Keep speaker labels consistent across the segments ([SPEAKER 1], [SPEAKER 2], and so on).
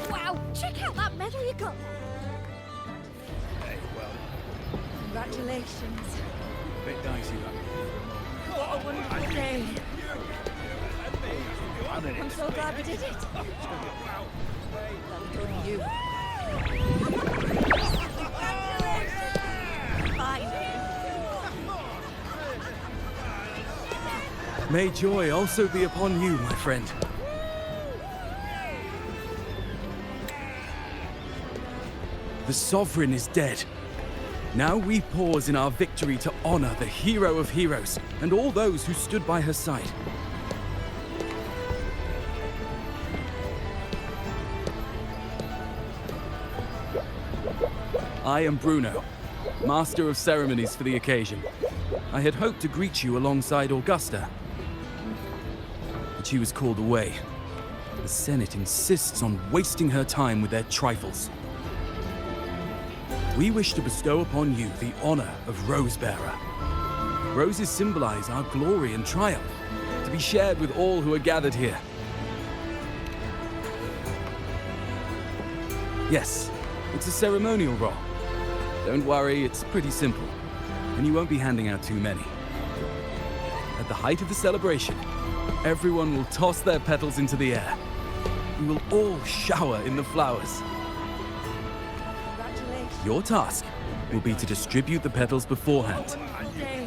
[SPEAKER 1] Wow, check out that medal you got.
[SPEAKER 2] Hey, well,
[SPEAKER 1] Congratulations.
[SPEAKER 2] a bit dicey that.
[SPEAKER 1] What a wonderful day. I'm so glad we did it. That'll go to you. Fine.
[SPEAKER 3] May joy also be upon you, my friend. The Sovereign is dead. Now we pause in our victory to honor the hero of heroes and all those who stood by her side. I am Bruno, Master of Ceremonies for the occasion. I had hoped to greet you alongside Augusta, but she was called away. The Senate insists on wasting her time with their trifles. We wish to bestow upon you the honor of Rosebearer. Roses symbolize our glory and triumph, to be shared with all who are gathered here. Yes, it's a ceremonial role. Don't worry, it's pretty simple, and you won't be handing out too many. At the height of the celebration, everyone will toss their petals into the air. We will all shower in the flowers.
[SPEAKER 1] Congratulations.
[SPEAKER 3] Your task will be to distribute the petals beforehand.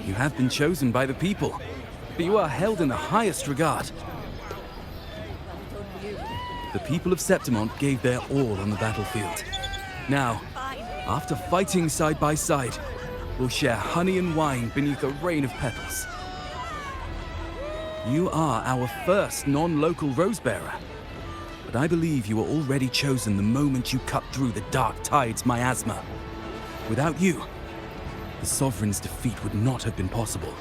[SPEAKER 3] You have been chosen by the people, but you are held in the highest regard.
[SPEAKER 1] That'll go to you.
[SPEAKER 3] The people of Septimont gave their all on the battlefield. Now, after fighting side by side, we'll share honey and wine beneath a rain of petals. You are our first non-local Rosebearer, but I believe you were already chosen the moment you cut through the Dark Tide's miasma. Without you, the Sovereign's defeat would not have been possible.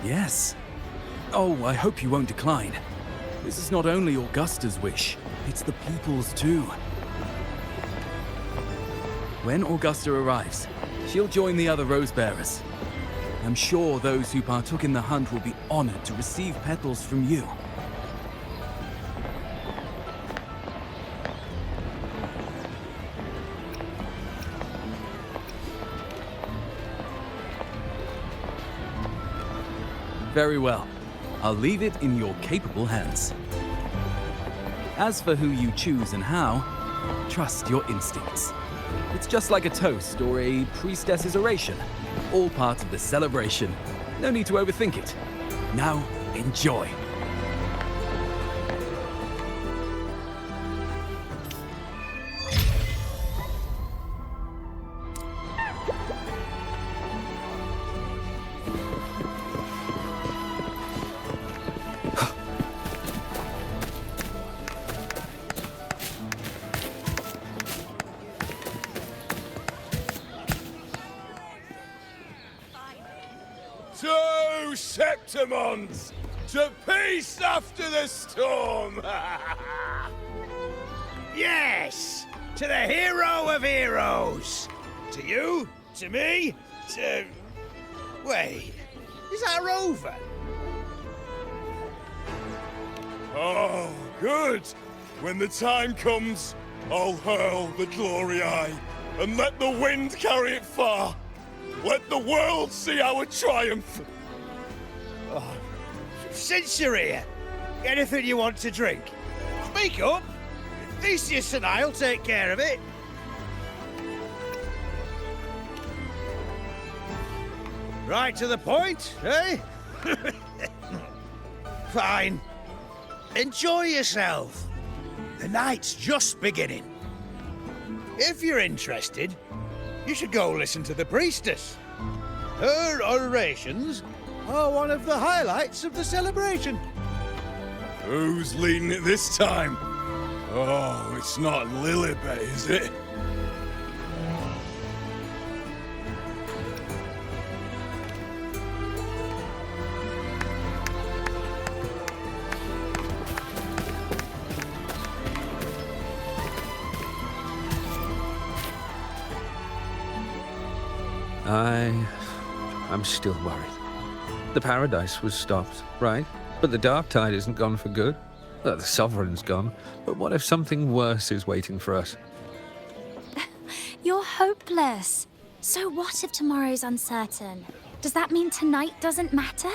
[SPEAKER 3] Yes. Oh, I hope you won't decline. This is not only Augusta's wish, it's the people's too. When Augusta arrives, she'll join the other Rosebearers. I'm sure those who partook in the hunt will be honored to receive petals from you. Very well. I'll leave it in your capable hands. As for who you choose and how, trust your instincts. It's just like a toast or a priestess's oration. All part of the celebration. No need to overthink it. Now, enjoy.
[SPEAKER 4] To Septimont! To peace after the storm!
[SPEAKER 2] Yes! To the hero of heroes! To you, to me, to... Wait, is that Rover?
[SPEAKER 4] Oh, good! When the time comes, I'll hurl the glory eye and let the wind carry it far. Let the world see our triumph!
[SPEAKER 2] Since you're here, anything you want to drink? Speak up! Theseus and I'll take care of it. Right to the point, eh? Fine. Enjoy yourself. The night's just beginning. If you're interested, you should go listen to the priestess. Her orations are one of the highlights of the celebration.
[SPEAKER 4] Who's leading it this time? Oh, it's not Lilibet, is it?
[SPEAKER 5] I'm still worried. The paradise was stopped, right? But the dark tide isn't gone for good. The sovereign's gone. But what if something worse is waiting for us?
[SPEAKER 6] You're hopeless. So what if tomorrow's uncertain? Does that mean tonight doesn't matter?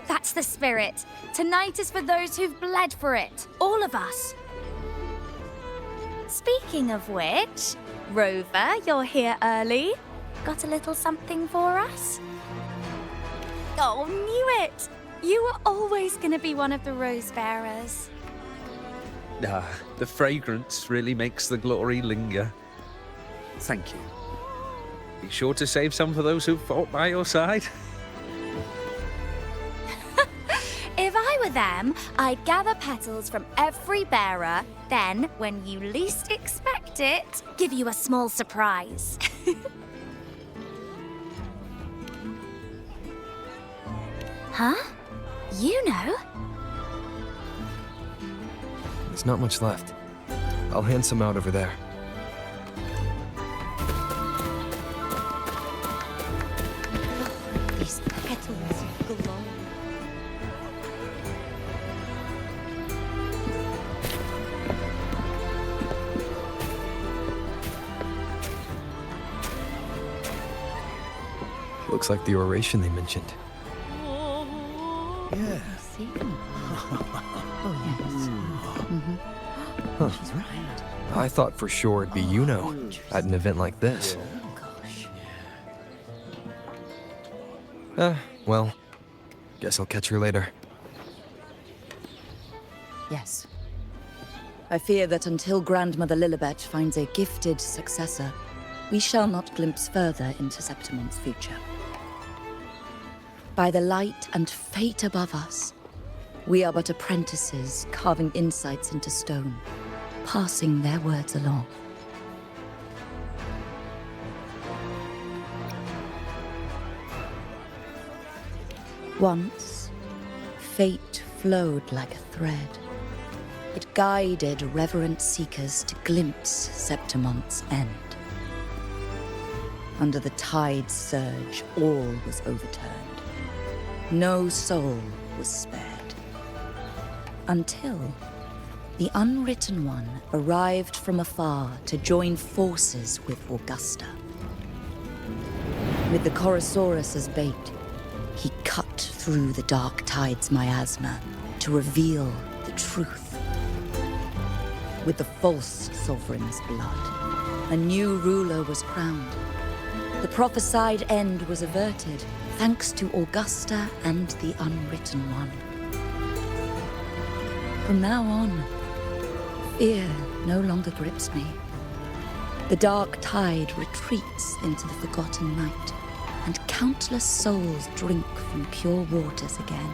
[SPEAKER 6] That's the spirit. Tonight is for those who've bled for it. All of us. Speaking of which, Rover, you're here early. Got a little something for us? Oh, knew it! You were always gonna be one of the rose bearers.
[SPEAKER 5] The fragrance really makes the glory linger. Thank you. Be sure to save some for those who've fought by your side.
[SPEAKER 6] If I were them, I'd gather petals from every bearer, then, when you least expect it, give you a small surprise. Huh? Iuno?
[SPEAKER 7] There's not much left. I'll hand some out over there.
[SPEAKER 1] These petals glow.
[SPEAKER 7] Looks like the oration they mentioned.
[SPEAKER 2] Yeah.
[SPEAKER 1] See? Oh, yes.
[SPEAKER 7] Huh.
[SPEAKER 1] She's right.
[SPEAKER 7] I thought for sure it'd be Iuno at an event like this.
[SPEAKER 1] Oh, gosh.
[SPEAKER 7] Well, guess I'll catch her later.
[SPEAKER 1] Yes. I fear that until Grandmother Lilibet finds a gifted successor, we shall not glimpse further into Septimon's future. By the light and fate above us, we are but apprentices carving insights into stone, passing their words along. Once, fate flowed like a thread. It guided reverent seekers to glimpse Septimon's end. Under the tide's surge, all was overturned. No soul was spared. Until the Unwritten One arrived from afar to join forces with Augusta. With the Chorosaurus as bait, he cut through the dark tide's miasma to reveal the truth. With the false sovereign's blood, a new ruler was crowned. The prophesied end was averted, thanks to Augusta and the Unwritten One. From now on, fear no longer grips me. The dark tide retreats into the forgotten night, and countless souls drink from pure waters again.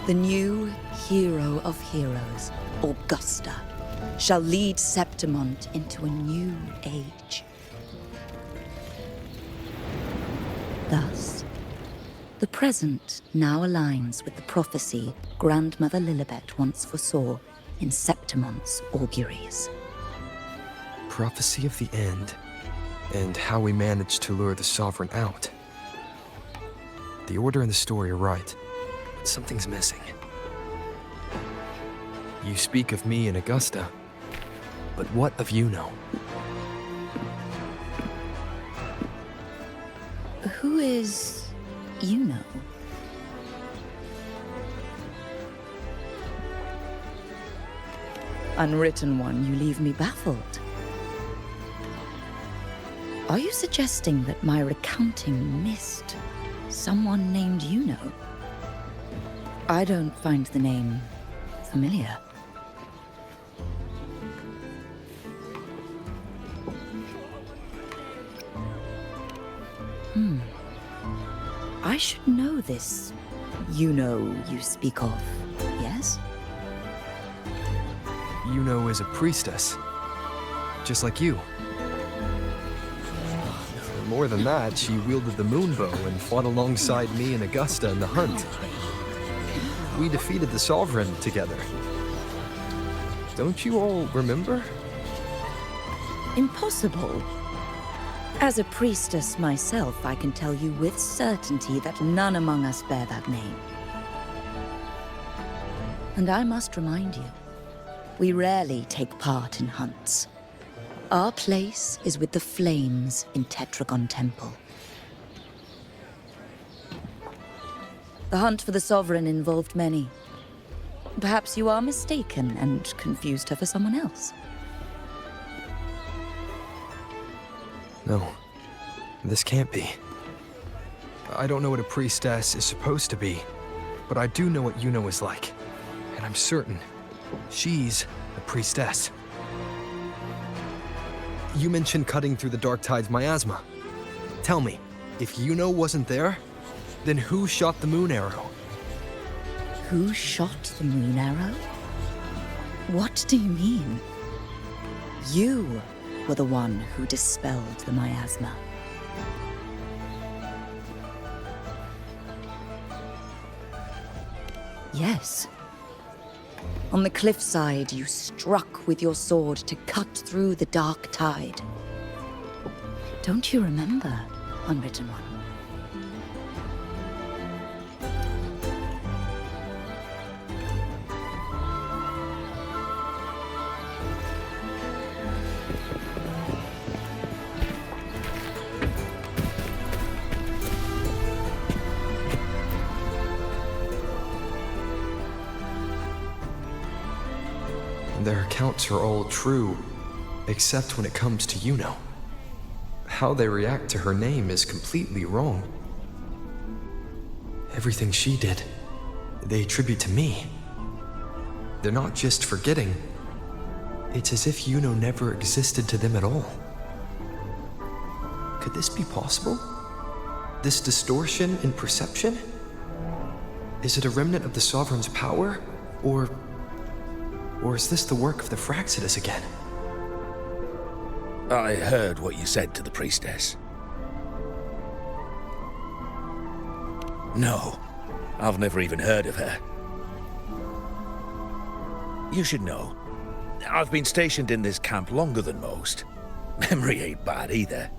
[SPEAKER 1] The new hero of heroes, Augusta, shall lead Septimon into a new age. Thus, the present now aligns with the prophecy Grandmother Lilibet once foresaw in Septimon's auguries.
[SPEAKER 7] Prophecy of the end, and how we managed to lure the Sovereign out. The order and the story are right, but something's missing. You speak of me and Augusta, but what of Iuno?
[SPEAKER 1] Who is Iuno? Unwritten One, you leave me baffled. Are you suggesting that my recounting missed someone named Iuno? I don't find the name familiar. I should know this Iuno you speak of, yes?
[SPEAKER 7] Iuno is a priestess, just like you. More than that, she wielded the moonbow and fought alongside me and Augusta in the hunt. We defeated the Sovereign together. Don't you all remember?
[SPEAKER 1] Impossible. As a priestess myself, I can tell you with certainty that none among us bear that name. And I must remind you, we rarely take part in hunts. Our place is with the flames in Tetragon Temple. The hunt for the Sovereign involved many. Perhaps you are mistaken and confused her for someone else.
[SPEAKER 7] No, this can't be. I don't know what a priestess is supposed to be, but I do know what Iuno is like. And I'm certain she's a priestess. You mentioned cutting through the Dark Tide's miasma. Tell me, if Iuno wasn't there, then who shot the moon arrow?
[SPEAKER 1] Who shot the moon arrow? What do you mean? You were the one who dispelled the miasma. Yes. On the cliffside, you struck with your sword to cut through the Dark Tide. Don't you remember, Unwritten One?
[SPEAKER 7] Their accounts are all true, except when it comes to Iuno. How they react to her name is completely wrong. Everything she did, they attribute to me. They're not just forgetting. It's as if Iuno never existed to them at all. Could this be possible? This distortion in perception? Is it a remnant of the Sovereign's power, or is this the work of the Fraxidus again?
[SPEAKER 2] I heard what you said to the priestess. No, I've never even heard of her. You should know, I've been stationed in this camp longer than most. Memory ain't bad either.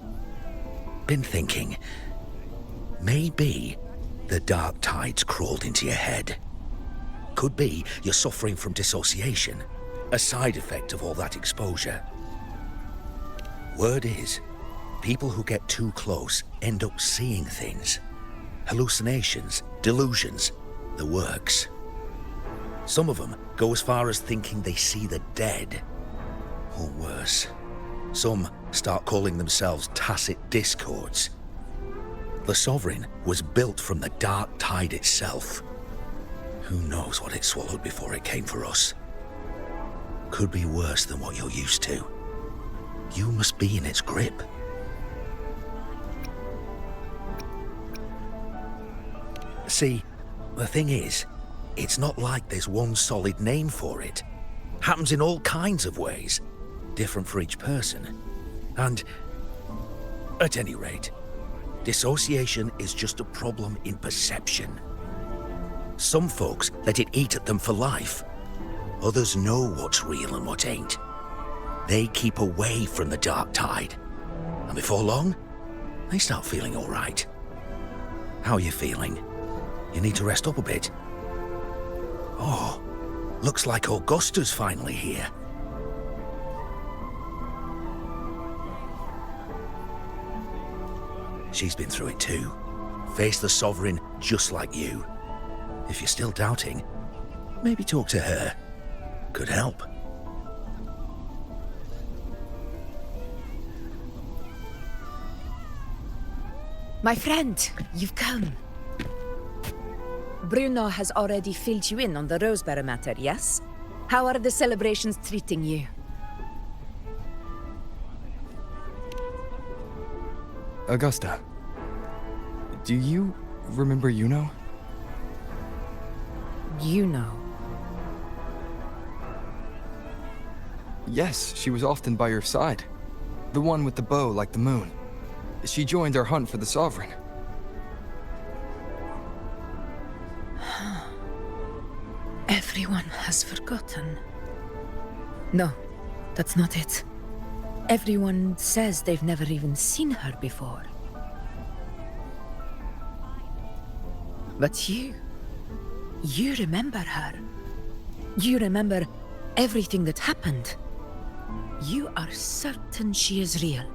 [SPEAKER 2] Been thinking, maybe the Dark Tide's crawled into your head. Could be you're suffering from dissociation, a side effect of all that exposure. Word is, people who get too close end up seeing things. Hallucinations, delusions, the works. Some of them go as far as thinking they see the dead. Or worse, some start calling themselves tacit discords. The Sovereign was built from the Dark Tide itself. Who knows what it swallowed before it came for us? Could be worse than what you're used to. You must be in its grip. See, the thing is, it's not like there's one solid name for it. Happens in all kinds of ways, different for each person. And, at any rate, dissociation is just a problem in perception. Some folks let it eat at them for life. Others know what's real and what ain't. They keep away from the Dark Tide. And before long, they start feeling all right. How are you feeling? You need to rest up a bit. Oh, looks like Augusta's finally here. She's been through it too. Faced the Sovereign just like you. If you're still doubting, maybe talk to her. Could help.
[SPEAKER 8] My friend, you've come. Bruno has already filled you in on the Rosebearer matter, yes? How are the celebrations treating you?
[SPEAKER 7] Augusta, do you remember Iuno?
[SPEAKER 8] Iuno.
[SPEAKER 7] Yes, she was often by your side. The one with the bow like the moon. She joined our hunt for the Sovereign.
[SPEAKER 8] Everyone has forgotten. No, that's not it. Everyone says they've never even seen her before. But you remember her. You remember everything that happened. You are certain she is real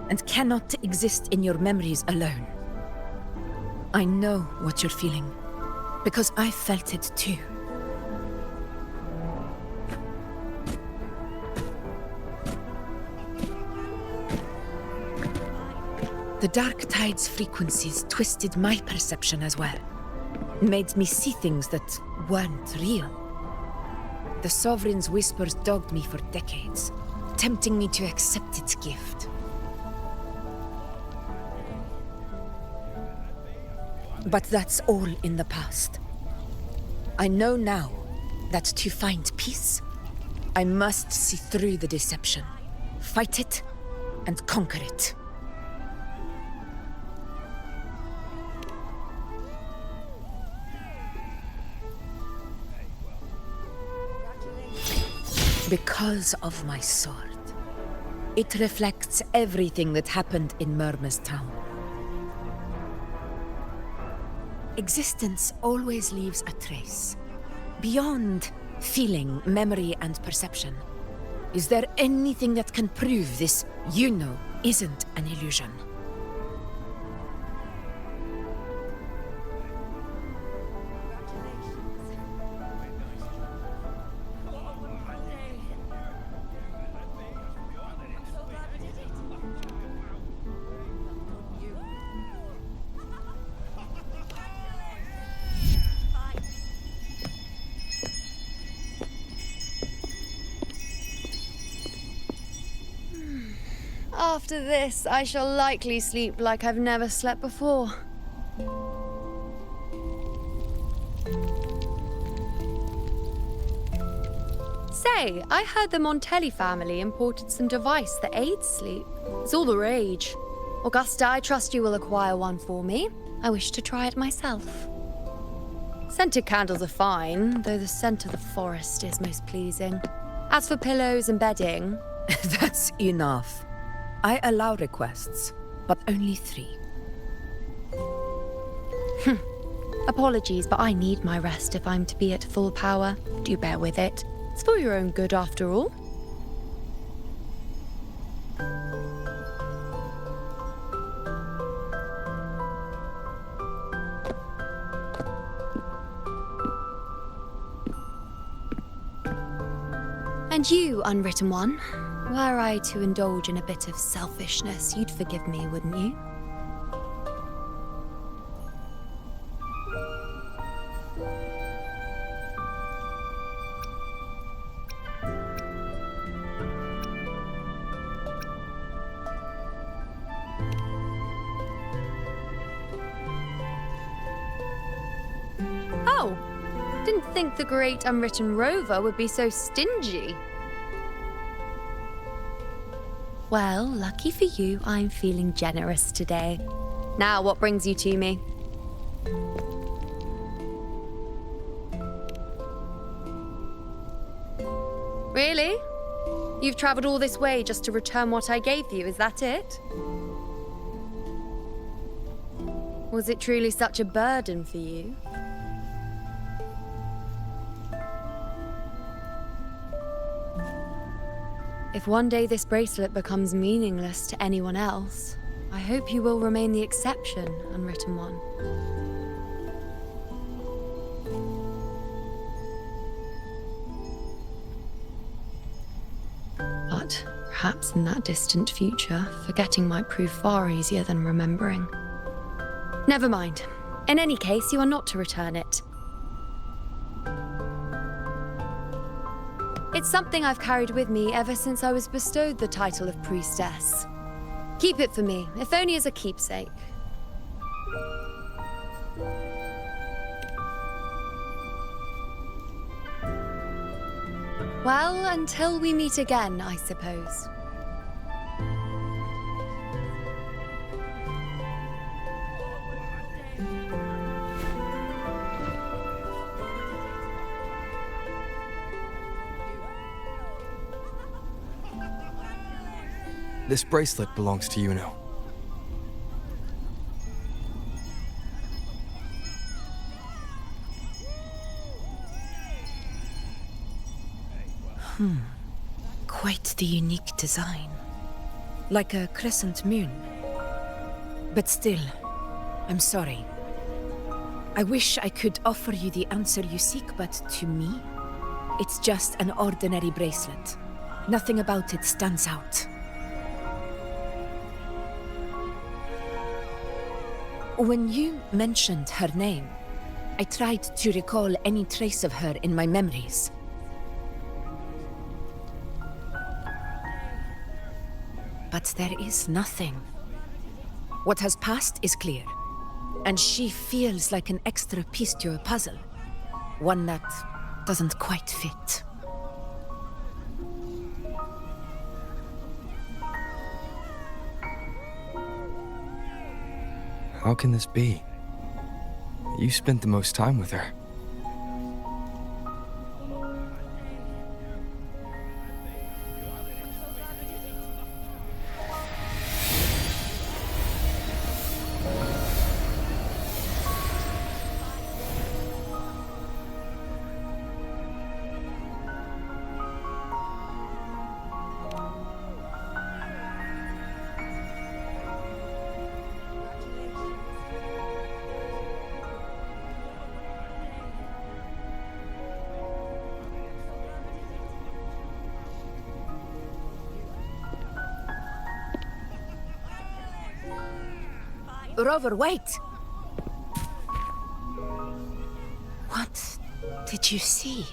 [SPEAKER 8] and cannot exist in your memories alone. I know what you're feeling, because I felt it too. The Dark Tide's frequencies twisted my perception as well. Made me see things that weren't real. The Sovereign's whispers dogged me for decades, tempting me to accept its gift. But that's all in the past. I know now that to find peace, I must see through the deception, fight it, and conquer it. Because of my sword. It reflects everything that happened in Murma's town. Existence always leaves a trace. Beyond feeling, memory, and perception. Is there anything that can prove this Iuno isn't an illusion?
[SPEAKER 9] After this, I shall likely sleep like I've never slept before. Say, I heard the Montelli family imported some device that aids sleep. It's all the rage. Augusta, I trust you will acquire one for me. I wish to try it myself. Scented candles are fine, though the scent of the forest is most pleasing. As for pillows and bedding...
[SPEAKER 8] That's enough. I allow requests, but only 3.
[SPEAKER 9] Apologies, but I need my rest if I'm to be at full power. Do bear with it. It's for your own good, after all. And you, Unwritten One, were I to indulge in a bit of selfishness, you'd forgive me, wouldn't you? Oh, didn't think the great Unwritten Rover would be so stingy. Well, lucky for you, I'm feeling generous today. Now, what brings you to me? Really? You've traveled all this way just to return what I gave you, is that it? Was it truly such a burden for you? If one day this bracelet becomes meaningless to anyone else, I hope you will remain the exception, Unwritten One. But perhaps in that distant future, forgetting might prove far easier than remembering. Never mind. In any case, you are not to return it. It's something I've carried with me ever since I was bestowed the title of priestess. Keep it for me, if only as a keepsake. Well, until we meet again, I suppose.
[SPEAKER 7] This bracelet belongs to Iuno.
[SPEAKER 8] Quite the unique design. Like a crescent moon. But still, I'm sorry. I wish I could offer you the answer you seek, but to me, it's just an ordinary bracelet. Nothing about it stands out. When you mentioned her name, I tried to recall any trace of her in my memories. But there is nothing. What has passed is clear, and she feels like an extra piece to a puzzle. One that doesn't quite fit.
[SPEAKER 7] How can this be? You spent the most time with her.
[SPEAKER 8] Rover, wait! What did you see?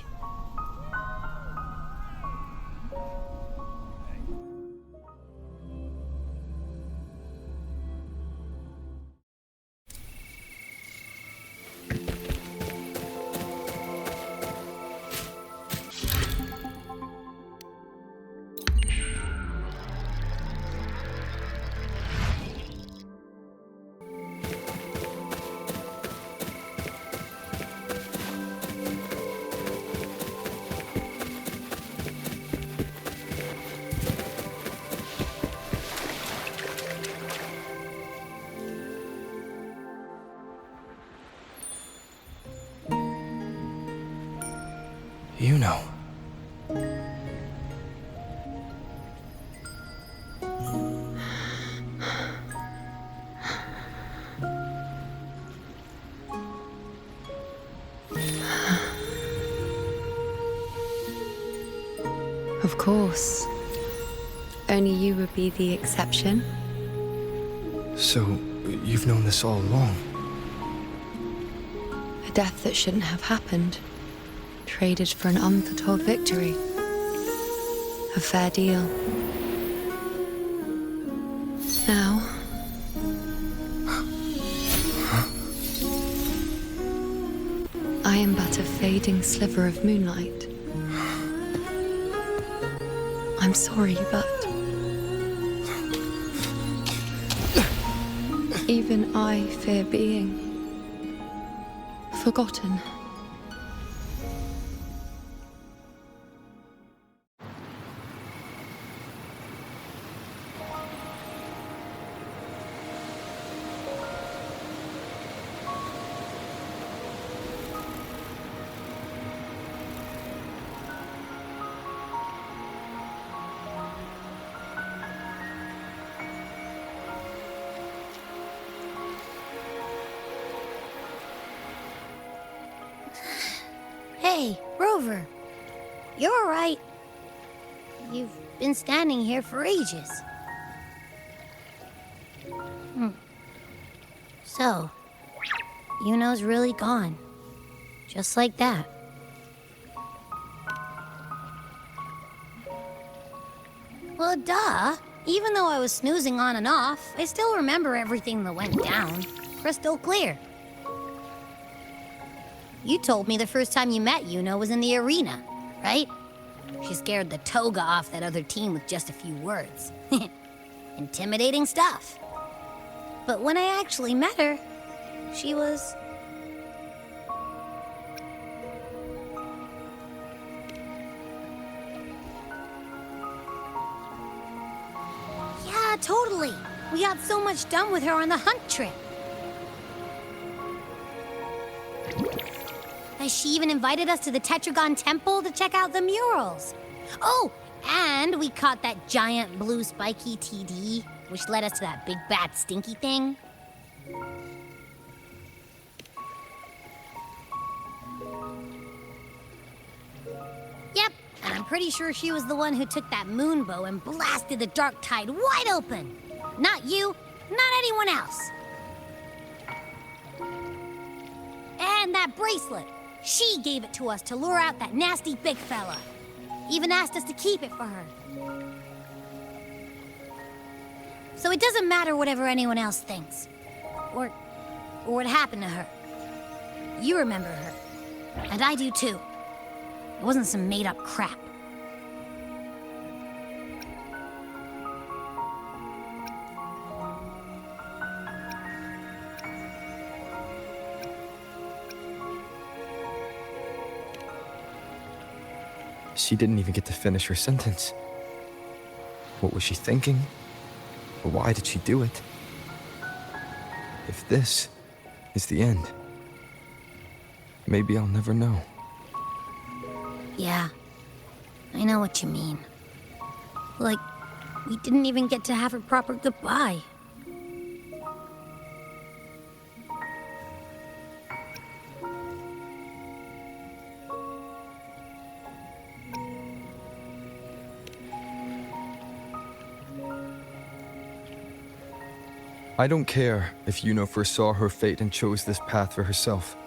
[SPEAKER 7] Iuno.
[SPEAKER 9] Of course. Only you would be the exception.
[SPEAKER 7] So, you've known this all along?
[SPEAKER 9] A death that shouldn't have happened. Traded for an unforetold victory. A fair deal. Now... I am but a fading sliver of moonlight. I'm sorry, but... even I fear being... forgotten.
[SPEAKER 10] Hey, Rover. You're all right. You've been standing here for ages. So, Iuno's really gone. Just like that. Well, duh. Even though I was snoozing on and off, I still remember everything that went down. Crystal clear. You told me the first time you met Iuno was in the arena, right? She scared the toga off that other team with just a few words. Intimidating stuff. But when I actually met her, she was... Yeah, totally. We got so much done with her on the hunt trip. Has she even invited us to the Tetragon Temple to check out the murals? Oh, and we caught that giant blue spiky TD, which led us to that big bad stinky thing. Yep, and I'm pretty sure she was the one who took that moon bow and blasted the dark tide wide open. Not you, not anyone else. And that bracelet. She gave it to us to lure out that nasty big fella. Even asked us to keep it for her. So it doesn't matter whatever anyone else thinks. Or what happened to her. You remember her. And I do too. It wasn't some made-up crap.
[SPEAKER 7] She didn't even get to finish her sentence. What was she thinking? Or why did she do it? If this is the end, maybe I'll never know.
[SPEAKER 10] Yeah, I know what you mean. Like, we didn't even get to have a proper goodbye.
[SPEAKER 7] I don't care if Iuno foresaw her fate and chose this path for herself.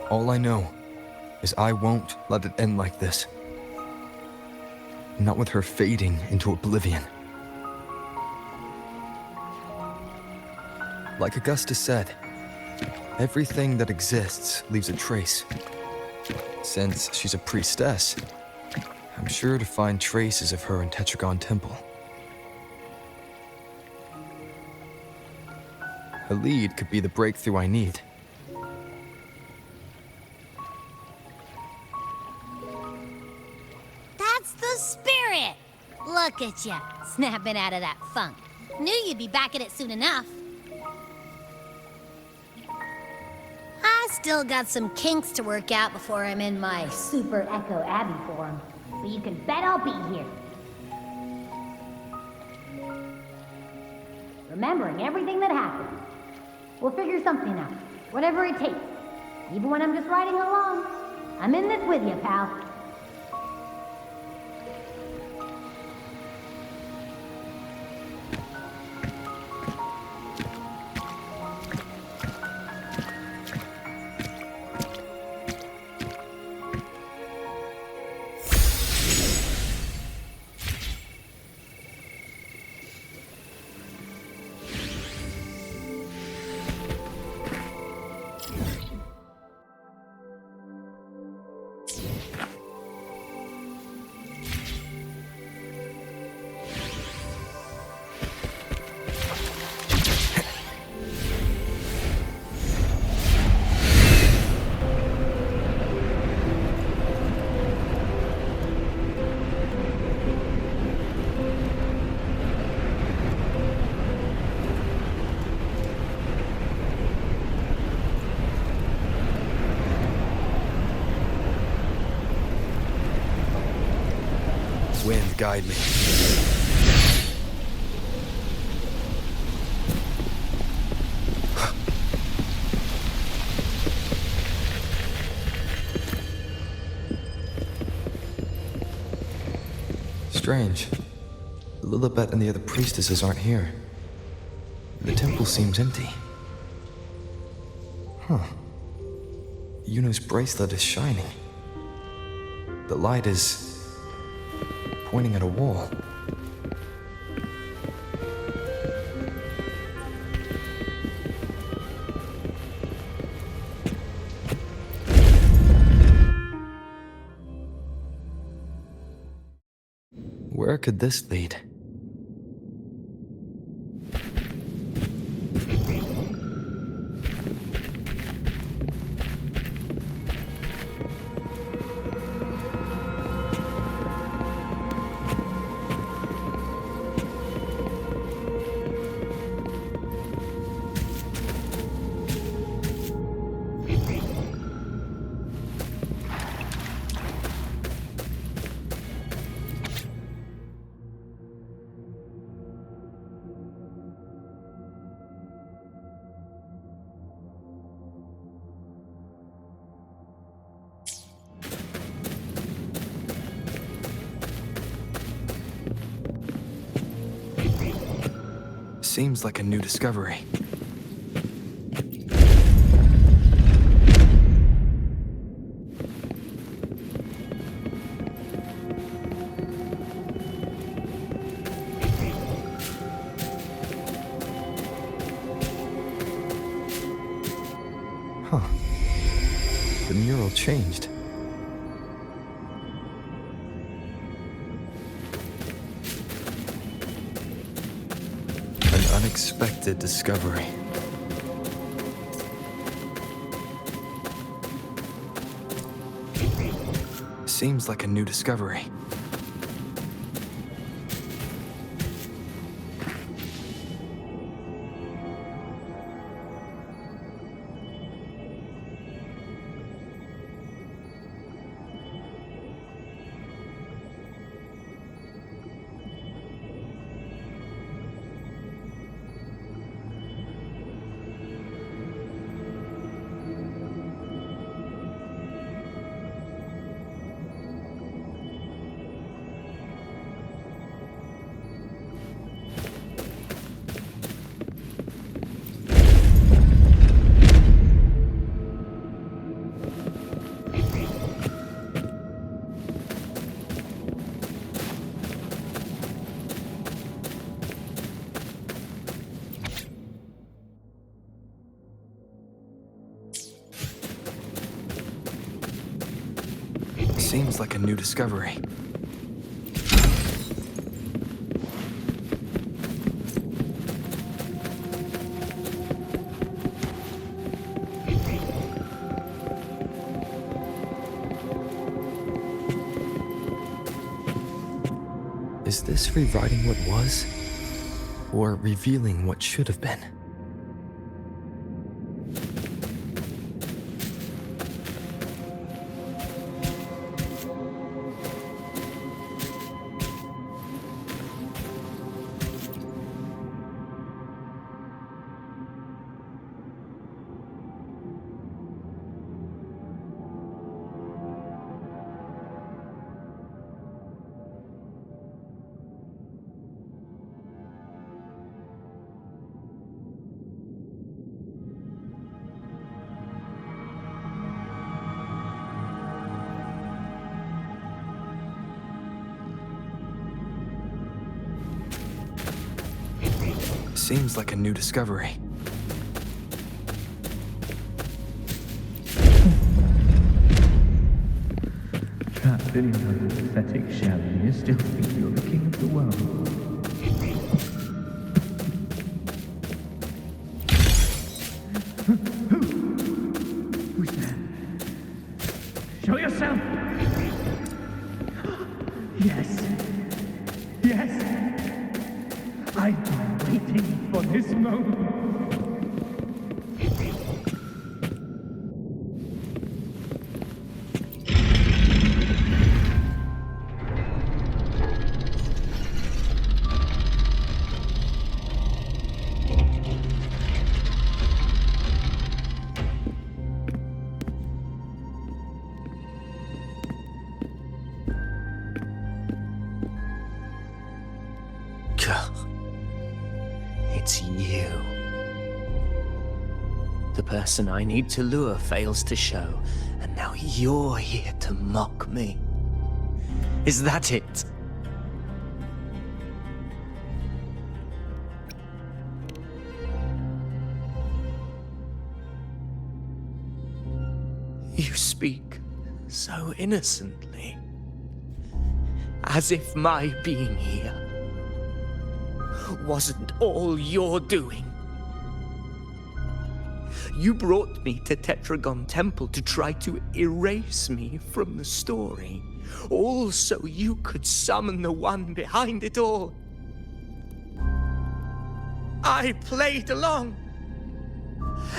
[SPEAKER 7] All I know is I won't let it end like this. Not with her fading into oblivion. Like Augusta said, everything that exists leaves a trace. Since she's a priestess, I'm sure to find traces of her in Tetragon Temple. A lead could be the breakthrough I need.
[SPEAKER 10] That's the spirit! Look at ya, snapping out of that funk. Knew you'd be back at it soon enough. I still got some kinks to work out before I'm in my Super Echo Abbey form, but you can bet I'll be here. Remembering everything that happened. We'll figure something out, whatever it takes. Even when I'm just riding along. I'm in this with you, pal.
[SPEAKER 7] Wind, guide me. Strange. Lilibet and the other priestesses aren't here. The temple seems empty. Huh. Iuno's bracelet is shining. The light is pointing at a wall. Where could this lead? Seems like a new discovery. Huh. The mural changed. An unexpected discovery. Seems like a new discovery. Seems like a new discovery. Is this rewriting what was? Or revealing what should have been? Seems like a new discovery.
[SPEAKER 11] Trapped in your pathetic shell, and you still think you're the king of the world. Who's there? Show yourself! Yes. Yes. I've been waiting for this moment.
[SPEAKER 12] It's you. The person I need to lure fails to show, and now you're here to mock me. Is that it? You speak so innocently, as if my being here wasn't all you're doing. You brought me to Tetragon Temple to try to erase me from the story, all so you could summon the one behind it all. I played along.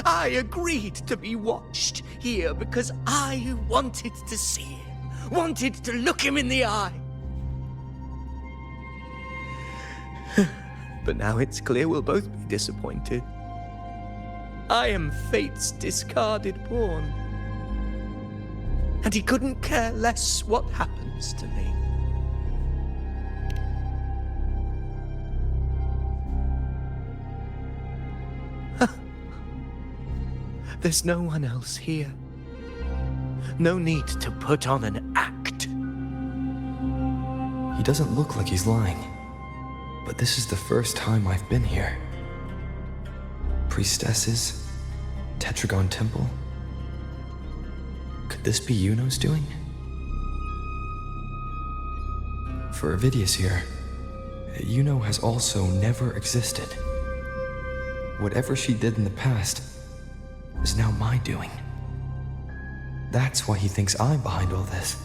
[SPEAKER 12] I agreed to be watched here because I wanted to see him, wanted to look him in the eye. But now it's clear we'll both be disappointed. I am fate's discarded pawn. And he couldn't care less what happens to me. There's no one else here. No need to put on an act.
[SPEAKER 7] He doesn't look like he's lying. But this is the first time I've been here. Priestesses? Tetragon Temple? Could this be Iuno's doing? For Avidius here, Iuno has also never existed. Whatever she did in the past is now my doing. That's why he thinks I'm behind all this.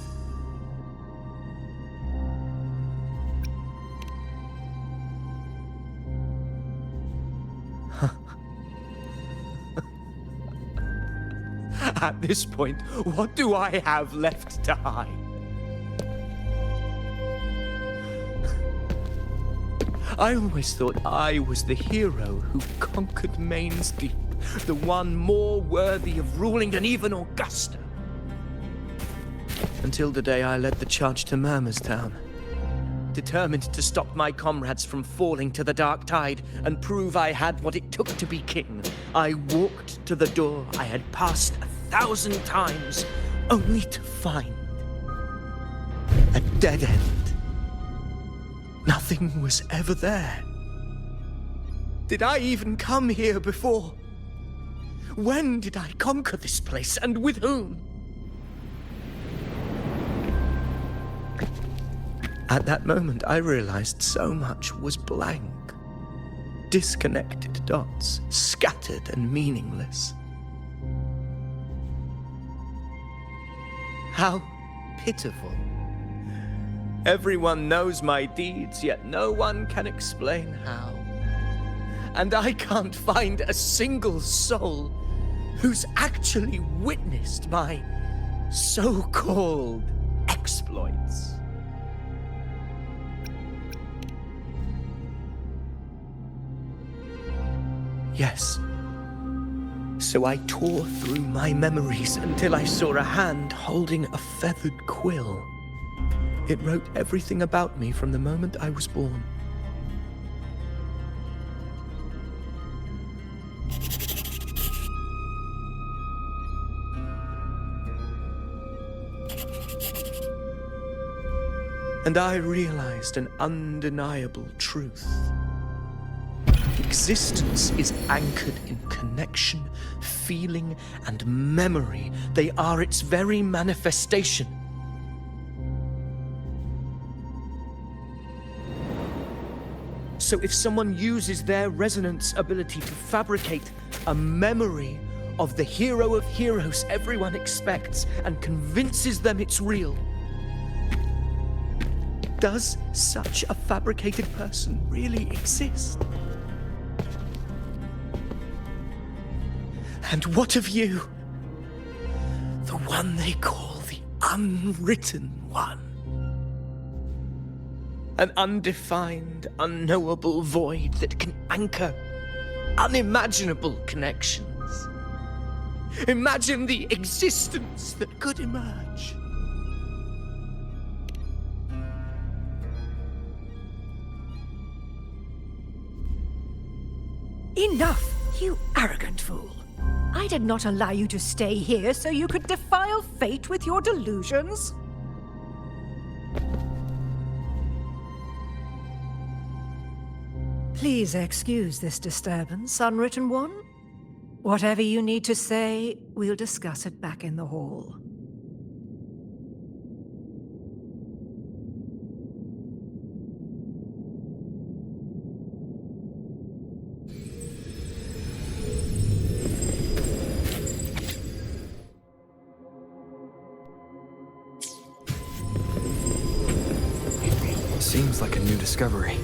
[SPEAKER 12] At this point, what do I have left to hide? I always thought I was the hero who conquered Main's Deep, the one more worthy of ruling than even Augusta. Until the day I led the charge to Murmur's Town, determined to stop my comrades from falling to the dark tide and prove I had what it took to be king. I walked to the door I had passed 1,000 times, only to find a dead end. Nothing was ever there. Did I even come here before? When did I conquer this place, and with whom? At that moment, I realized so much was blank. Disconnected dots, scattered and meaningless. How pitiful. Everyone knows my deeds, yet no one can explain how. And I can't find a single soul who's actually witnessed my so-called exploits. Yes. So I tore through my memories until I saw a hand holding a feathered quill. It wrote everything about me from the moment I was born. And I realized an undeniable truth. Existence is anchored in connection, feeling, and memory. They are its very manifestation. So if someone uses their resonance ability to fabricate a memory of the hero of heroes everyone expects and convinces them it's real, does such a fabricated person really exist? And what of you? The one they call the Unwritten One. An undefined, unknowable void that can anchor unimaginable connections. Imagine the existence that could emerge.
[SPEAKER 13] Enough, you arrogant fool. I did not allow you to stay here so you could defile fate with your delusions. Please excuse this disturbance, Unwritten One. Whatever you need to say, we'll discuss it back in the hall.
[SPEAKER 7] Seems like a new discovery.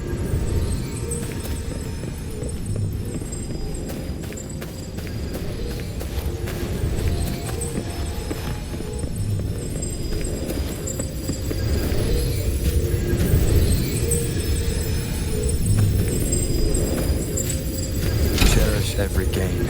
[SPEAKER 7] Cherish every gain.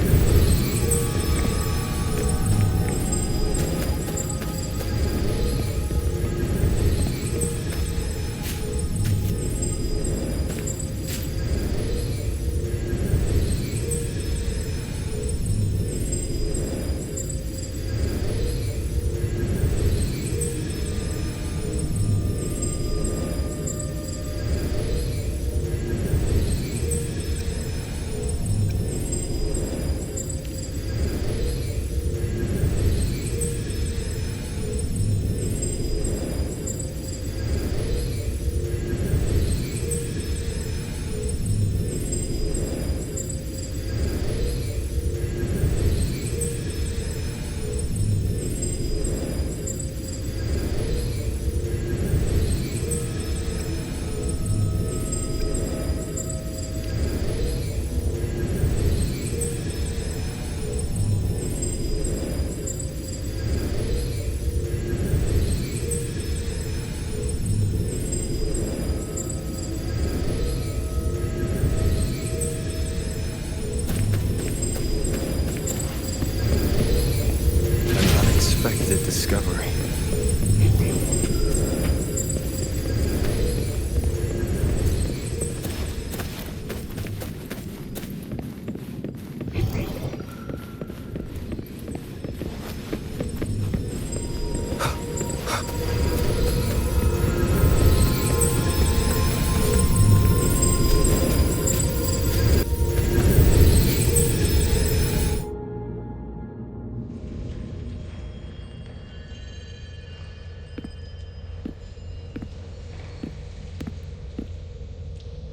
[SPEAKER 7] The discovery.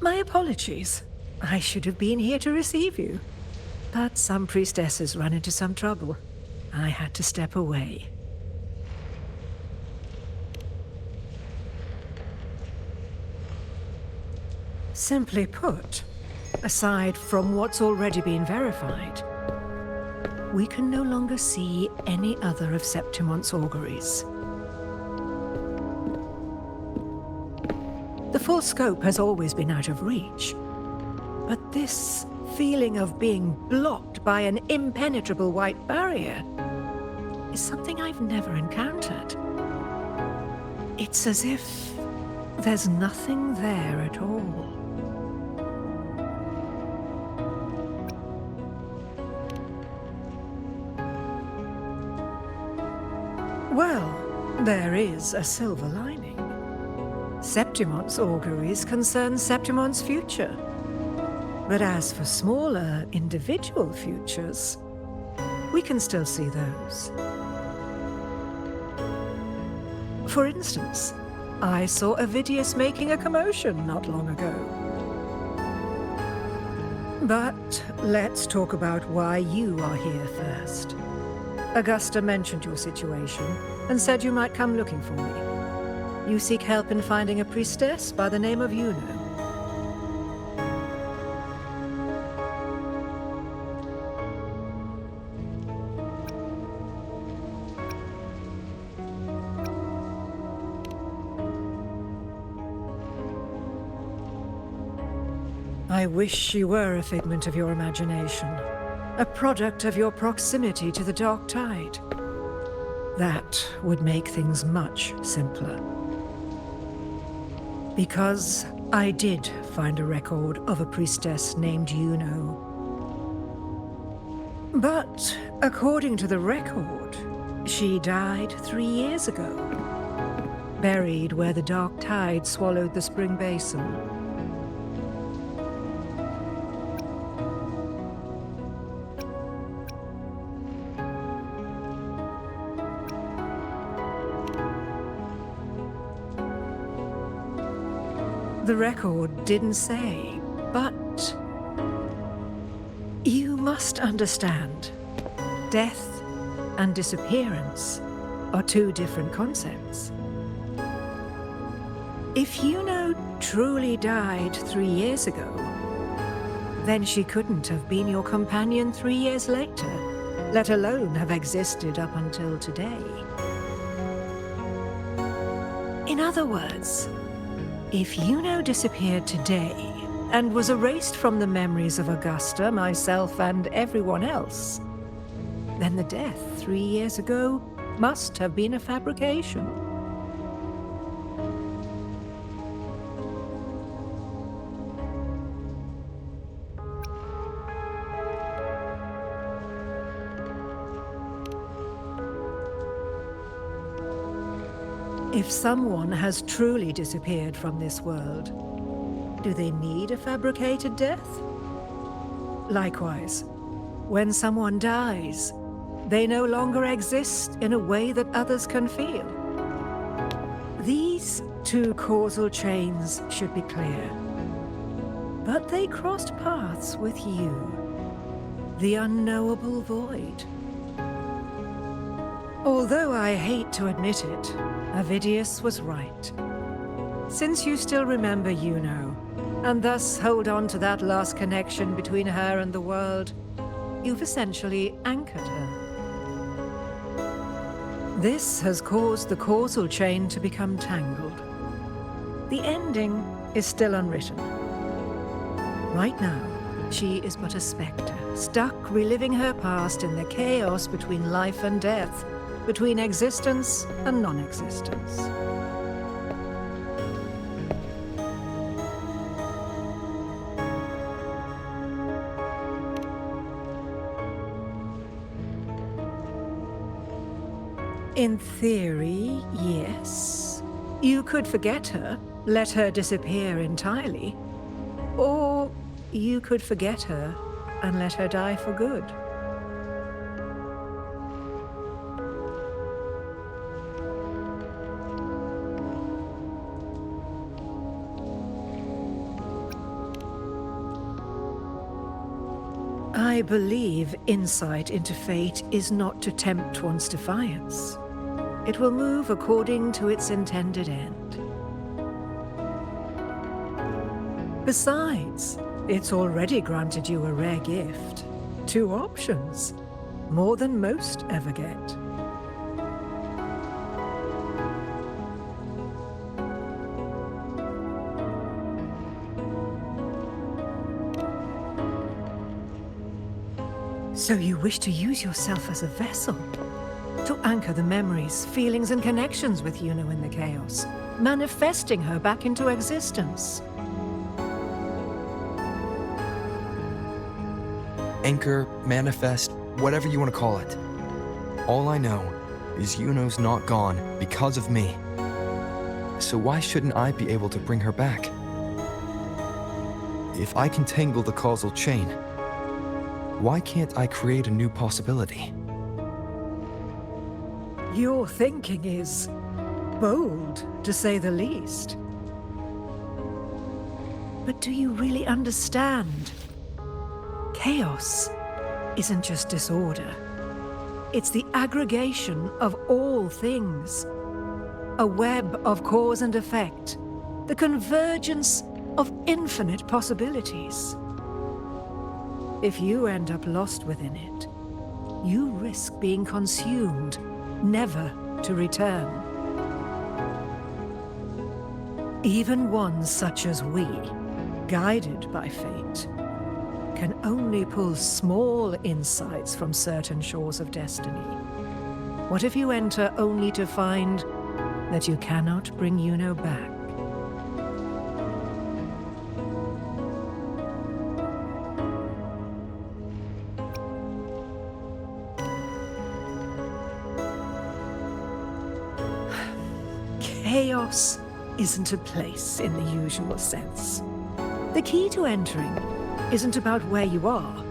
[SPEAKER 13] My apologies. I should have been here to receive you. But some priestesses run into some trouble. I had to step away. Simply put, aside from what's already been verified, we can no longer see any other of Septimon's auguries. The full scope has always been out of reach, but this feeling of being blocked by an impenetrable white barrier is something I've never encountered. It's as if there's nothing there at all. Well, there is a silver lining. Septimon's auguries concern Septimon's future. But as for smaller, individual futures, we can still see those. For instance, I saw Avidius making a commotion not long ago. But let's talk about why you are here first. Augusta mentioned your situation and said you might come looking for me. You seek help in finding a priestess by the name of Iuno. I wish she were a figment of your imagination, a product of your proximity to the Dark Tide. That would make things much simpler. Because I did find a record of a priestess named Iuno. But according to the record, she died 3 years ago, buried where the Dark Tide swallowed the Spring Basin. The record didn't say, but you must understand, death and disappearance are two different concepts. If Iuno truly died 3 years ago, then she couldn't have been your companion 3 years later, let alone have existed up until today. In other words, if Iuno disappeared today and was erased from the memories of Augusta, myself, and everyone else, then the death 3 years ago must have been a fabrication. If someone has truly disappeared from this world, do they need a fabricated death? Likewise, when someone dies, they no longer exist in a way that others can feel. These two causal chains should be clear. But they crossed paths with you, the unknowable void. Although I hate to admit it, Avidius was right. Since you still remember Iuno, and thus hold on to that last connection between her and the world, you've essentially anchored her. This has caused the causal chain to become tangled. The ending is still unwritten. Right now, she is but a spectre, stuck reliving her past in the chaos between life and death, between existence and non-existence. In theory, yes. You could forget her, let her disappear entirely. Or you could forget her and let her die for good. I believe insight into fate is not to tempt one's defiance. It will move according to its intended end. Besides, it's already granted you a rare gift. 2 options. More than most ever get. So you wish to use yourself as a vessel? To anchor the memories, feelings, and connections with Iuno in the chaos, manifesting her back into existence.
[SPEAKER 7] Anchor, manifest, whatever you want to call it. All I know is Iuno's not gone because of me. So why shouldn't I be able to bring her back? If I can tangle the causal chain, why can't I create a new possibility?
[SPEAKER 13] Your thinking is bold, to say the least. But do you really understand? Chaos isn't just disorder. It's the aggregation of all things. A web of cause and effect. The convergence of infinite possibilities. If you end up lost within it, you risk being consumed, never to return. Even ones such as we, guided by fate, can only pull small insights from certain shores of destiny. What if you enter only to find that you cannot bring Iuno back? Chaos isn't a place in the usual sense. The key to entering isn't about where you are,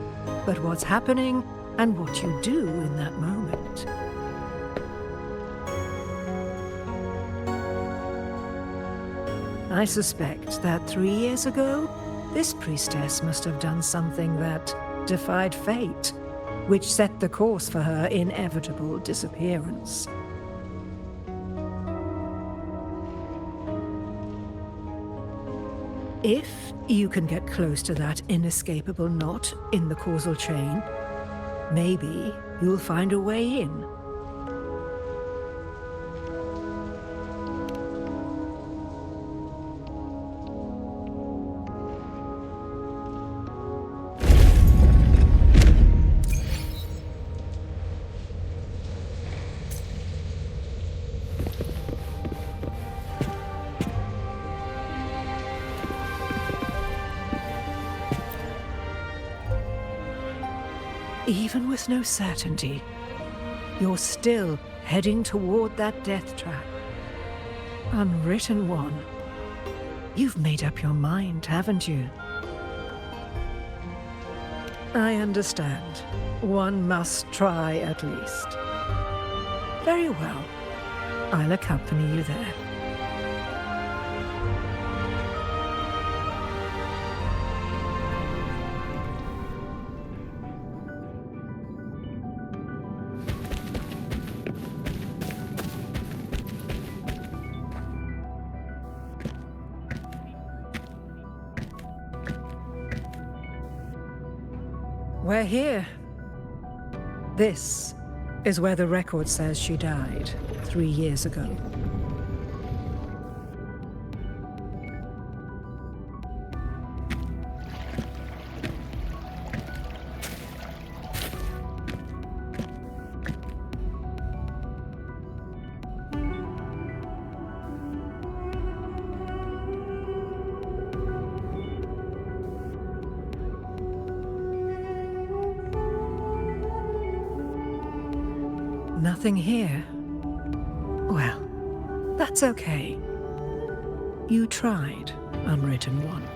[SPEAKER 13] but what's happening and what you do in that moment. I suspect that 3 years ago, this priestess must have done something that defied fate, which set the course for her inevitable disappearance. If you can get close to that inescapable knot in the causal chain, maybe you'll find a way in. Even with no certainty, you're still heading toward that death trap. Unwritten one. You've made up your mind, haven't you? I understand. One must try at least. Very well. I'll accompany you there. We're here. This is where the record says she died 3 years ago. nothing here. Well, that's okay. You tried, Unwritten One.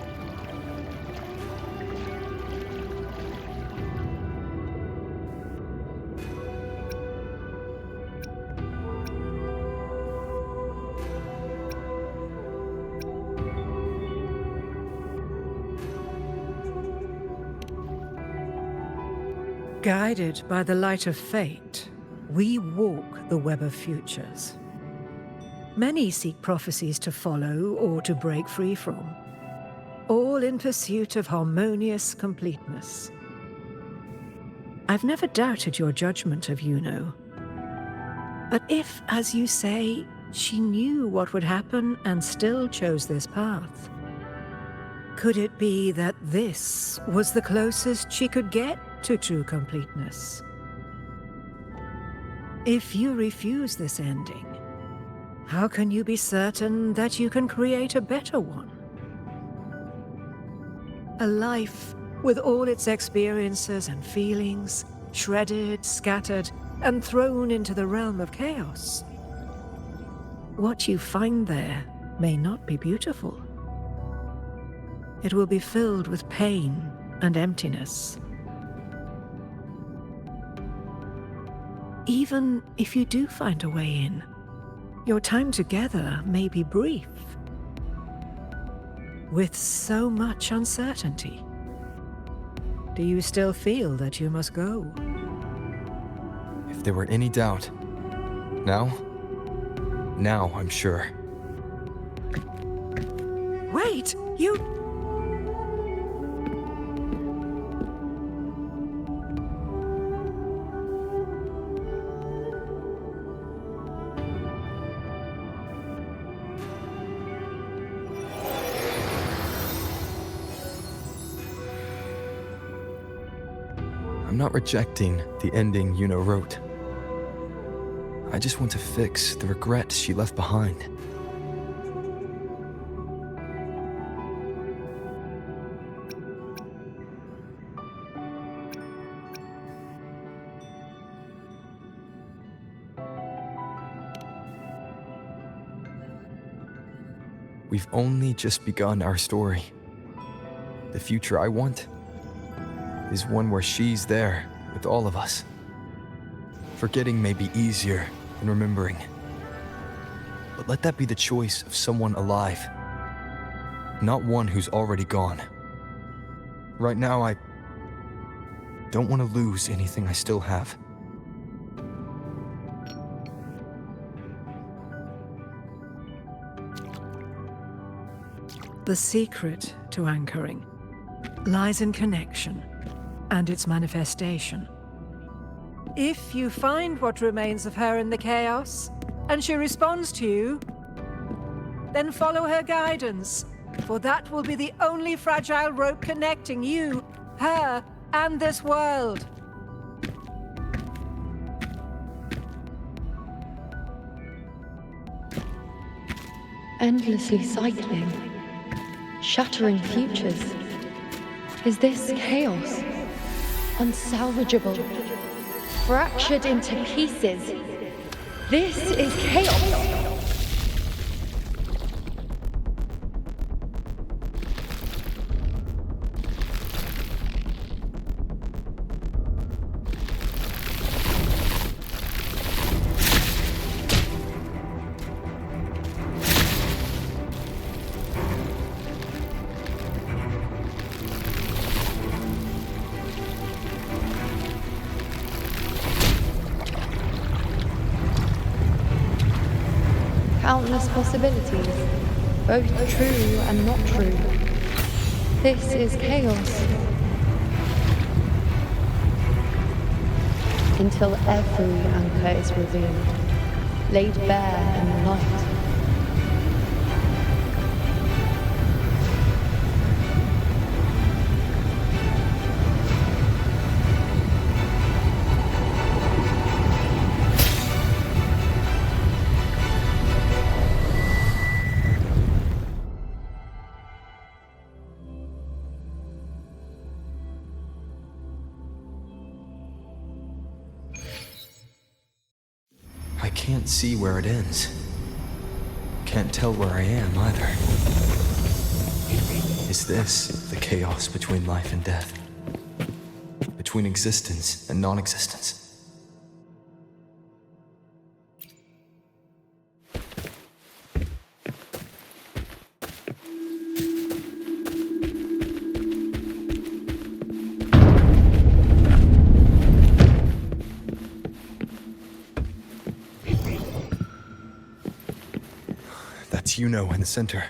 [SPEAKER 13] Guided by the light of fate, we walk the web of futures. Many seek prophecies to follow or to break free from, all in pursuit of harmonious completeness. I've never doubted your judgment of Iuno. But if, as you say, she knew what would happen and still chose this path, could it be that this was the closest she could get to true completeness? If you refuse this ending, how can you be certain that you can create a better one? A life with all its experiences and feelings, shredded, scattered, and thrown into the realm of chaos. What you find there may not be beautiful. It will be filled with pain and emptiness. Even if you do find a way in, your time together may be brief. With so much uncertainty, do you still feel that you must go?
[SPEAKER 7] If there were any doubt, now I'm sure.
[SPEAKER 13] Wait, you...
[SPEAKER 7] I'm not rejecting the ending Iuno wrote. I just want to fix the regret she left behind. We've only just begun our story. The future I want is one where she's there with all of us. Forgetting may be easier than remembering. But let that be the choice of someone alive, not one who's already gone. Right now, I don't want to lose anything I still have.
[SPEAKER 13] The secret to anchoring lies in connection and its manifestation. If you find what remains of her in the chaos, and she responds to you, then follow her guidance, for that will be the only fragile rope connecting you, her, and this world.
[SPEAKER 9] Endlessly cycling, shattering futures. Is this chaos? Unsalvageable, fractured into pieces. This is chaos! Countless possibilities, both true and not true. This is chaos. Until every anchor is revealed, laid bare in the light.
[SPEAKER 7] can't see where it ends. Can't tell where I am either. Is this the chaos between life and death? Between existence and non-existence? That's Iuno in the center.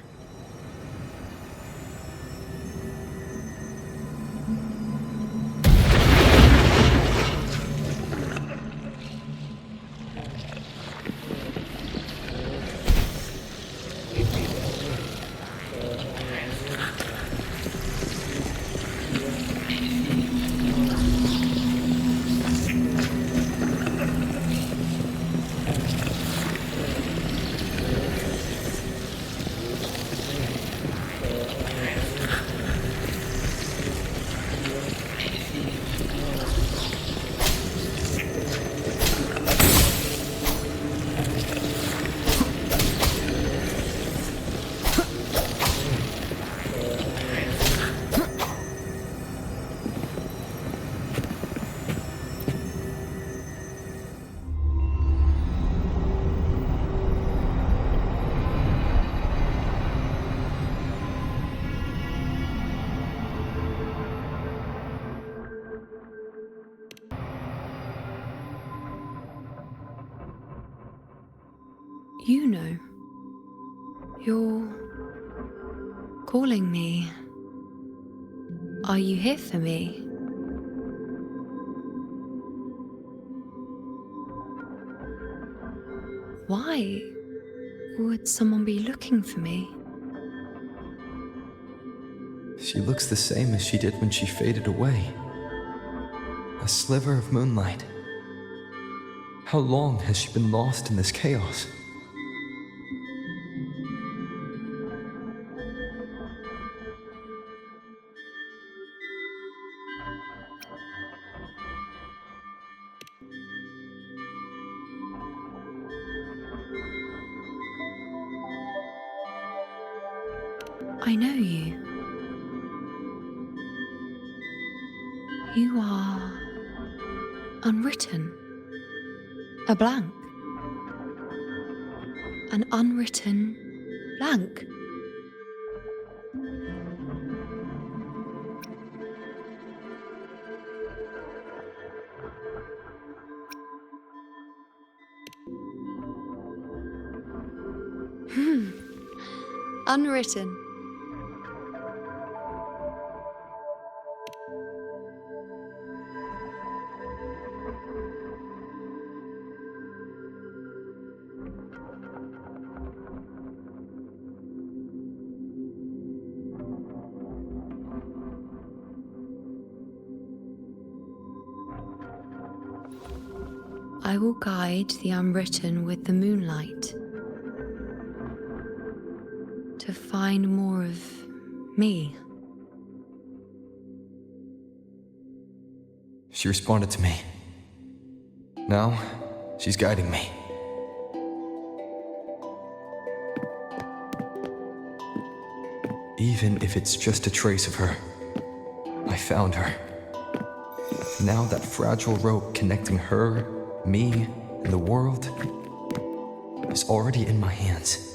[SPEAKER 9] Iuno, you're calling me. Are you here for me? Why would someone be looking for me?
[SPEAKER 7] She looks the same as she did when she faded away. A sliver of moonlight. How long has she been lost in this chaos?
[SPEAKER 9] I know you. You are unwritten. A blank. An unwritten blank. Unwritten. I will guide the unwritten with the moonlight to find more of me.
[SPEAKER 7] She responded to me. Now, she's guiding me. Even if it's just a trace of her, I found her. Now that fragile rope connecting her, me, and the world is already in my hands.